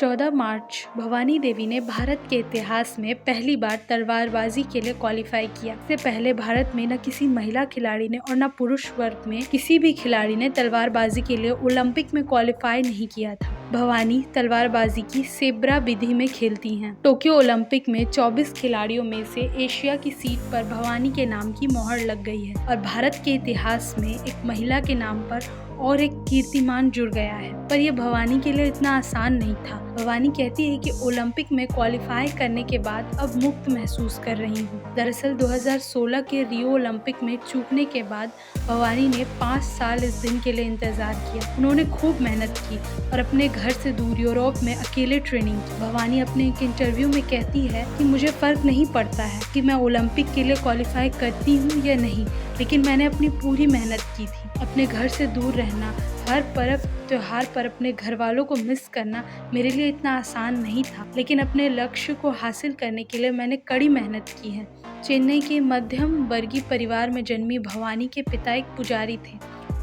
14 मार्च भवानी देवी ने भारत के इतिहास में पहली बार तलवारबाजी के लिए क्वालिफाई किया। इससे पहले भारत में न किसी महिला खिलाड़ी ने और न पुरुष वर्ग में किसी भी खिलाड़ी ने तलवारबाजी के लिए ओलंपिक में क्वालिफाई नहीं किया था। भवानी तलवारबाजी की सेब्रा विधि में खेलती हैं। टोक्यो ओलंपिक में 24 खिलाड़ियों में से एशिया की सीट पर भवानी के नाम की मोहर लग गई है और भारत के इतिहास में एक महिला के नाम पर और एक कीर्तिमान जुड़ गया है। पर यह भवानी के लिए इतना आसान नहीं था। भवानी कहती है कि ओलंपिक में क्वालिफाई करने के बाद अब मुक्त महसूस कर रही हूँ। दरअसल 2016 के रियो ओलंपिक में चूकने के बाद भवानी ने 5 साल इस दिन के लिए इंतजार किया। उन्होंने खूब मेहनत की और अपने घर से दूर यूरोप में अकेले ट्रेनिंग की। भवानी अपने एक इंटरव्यू में कहती है कि मुझे फर्क नहीं पड़ता है कि मैं ओलंपिक के लिए क्वालिफाई करती हूँ या नहीं, लेकिन मैंने अपनी पूरी मेहनत की थी। अपने घर से दूर रहना, हर पर्व त्योहार पर अपने घर वालों को मिस करना मेरे लिए इतना आसान नहीं था, लेकिन अपने लक्ष्य को हासिल करने के लिए मैंने कड़ी मेहनत की है। चेन्नई के मध्यम वर्गीय परिवार में जन्मी भवानी के पिता एक पुजारी थे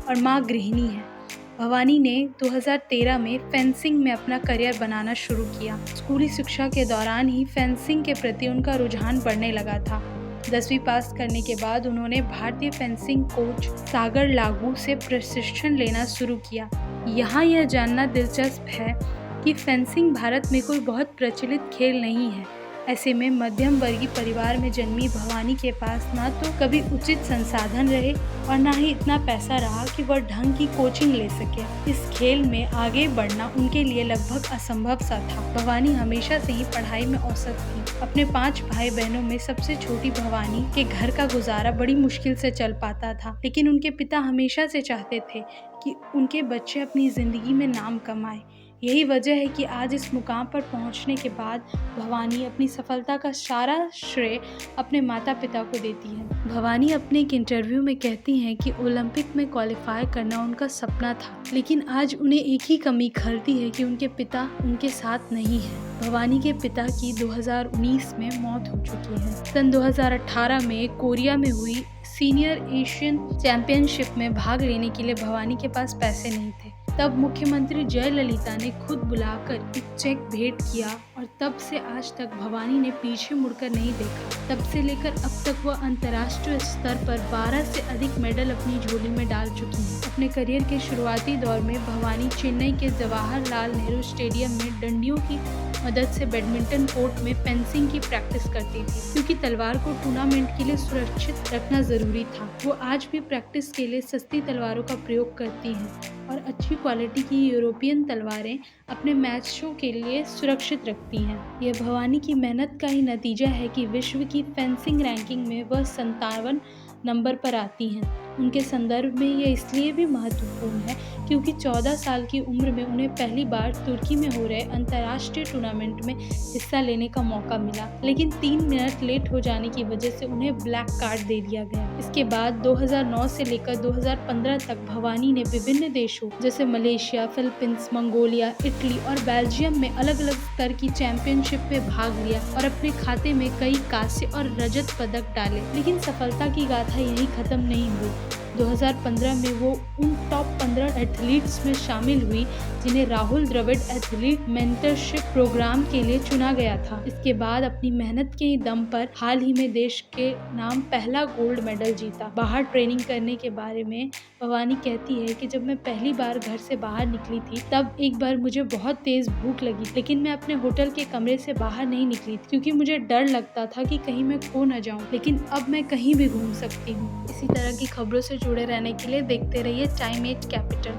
और माँ गृहिणी है। भवानी ने 2013 में फेंसिंग में अपना करियर बनाना शुरू किया। स्कूली शिक्षा के दौरान ही फेंसिंग के प्रति उनका रुझान बढ़ने लगा था। 10वीं पास करने के बाद उन्होंने भारतीय फेंसिंग कोच सागर लागू से प्रशिक्षण लेना शुरू किया। यहाँ यह जानना दिलचस्प है कि फेंसिंग भारत में कोई बहुत प्रचलित खेल नहीं है। ऐसे में मध्यम वर्गीय परिवार में जन्मी भवानी के पास ना तो कभी उचित संसाधन रहे और ना ही इतना पैसा रहा कि वह ढंग की कोचिंग ले सके। इस खेल में आगे बढ़ना उनके लिए लगभग असंभव सा था। भवानी हमेशा से ही पढ़ाई में औसत थी। अपने 5 भाई बहनों में सबसे छोटी भवानी के घर का गुजारा बड़ी मुश्किल से चल पाता था, लेकिन उनके पिता हमेशा से चाहते थे कि उनके बच्चे अपनी जिंदगी में नाम कमाए। यही वजह है कि आज इस मुकाम पर पहुंचने के बाद भवानी अपनी सफलता का सारा श्रेय अपने माता पिता को देती है। भवानी अपने एक इंटरव्यू में कहती हैं कि ओलंपिक में क्वालिफाई करना उनका सपना था, लेकिन आज उन्हें एक ही कमी खलती है कि उनके पिता उनके साथ नहीं है। भवानी के पिता की 2019 में मौत हो चुकी है। सन 2018 में कोरिया में हुई सीनियर एशियन चैंपियनशिप में भाग लेने के लिए भवानी के पास पैसे नहीं थे। तब मुख्यमंत्री जयललिता ने खुद बुलाकर एक चेक भेंट किया और तब से आज तक भवानी ने पीछे मुड़कर नहीं देखा। तब से लेकर अब तक वह अंतर्राष्ट्रीय स्तर पर 12 से अधिक मेडल अपनी झोली में डाल चुकी हैं। अपने करियर के शुरुआती दौर में भवानी चेन्नई के जवाहरलाल नेहरू स्टेडियम में डंडियों की मदद से बैडमिंटन कोर्ट में फेंसिंग की प्रैक्टिस करती थी, क्योंकि तलवार को टूर्नामेंट के लिए सुरक्षित रखना जरूरी था। वो आज भी प्रैक्टिस के लिए सस्ती तलवारों का प्रयोग करती हैं और अच्छी क्वालिटी की यूरोपियन तलवारें अपने मैचों के लिए सुरक्षित रखती हैं। यह भवानी की मेहनत का ही नतीजा है कि विश्व की फेंसिंग रैंकिंग में वह 57 नंबर पर आती हैं। उनके संदर्भ में यह इसलिए भी महत्वपूर्ण है क्योंकि 14 साल की उम्र में उन्हें पहली बार तुर्की में हो रहे अंतर्राष्ट्रीय टूर्नामेंट में हिस्सा लेने का मौका मिला, लेकिन 3 मिनट लेट हो जाने की वजह से उन्हें ब्लैक कार्ड दे दिया गया। इसके बाद 2009 से लेकर 2015 तक भवानी ने विभिन्न देशों जैसे मलेशिया, फिलीपींस, मंगोलिया, इटली और बेल्जियम में अलग अलग स्तर की चैंपियनशिप में भाग लिया और अपने खाते में कई कांस्य और रजत पदक डाले। लेकिन सफलता की गाथा यहीं खत्म नहीं हुई। 2015 में वो उन टॉप 15 एथलीट्स में शामिल हुई जिन्हें Rahul Dravid athlete mentorship programme के लिए चुना गया था। इसके बाद अपनी मेहनत के दम पर हाल ही में देश के नाम पहला गोल्ड मेडल जीता। बाहर ट्रेनिंग करने के बारे में भवानी कहती है कि जब मैं पहली बार घर से बाहर निकली थी तब एक बार मुझे बहुत तेज भूख लगी, लेकिन मैं अपने होटल के कमरे से बाहर नहीं निकली थी क्योंकि मुझे डर लगता था कि कहीं मैं खो न जाऊं, लेकिन अब मैं कहीं भी घूम सकती हूँ। इसी तरह की खबरों से जुड़े रहने के लिए देखते रहिए टाइम 8 कैपिटल।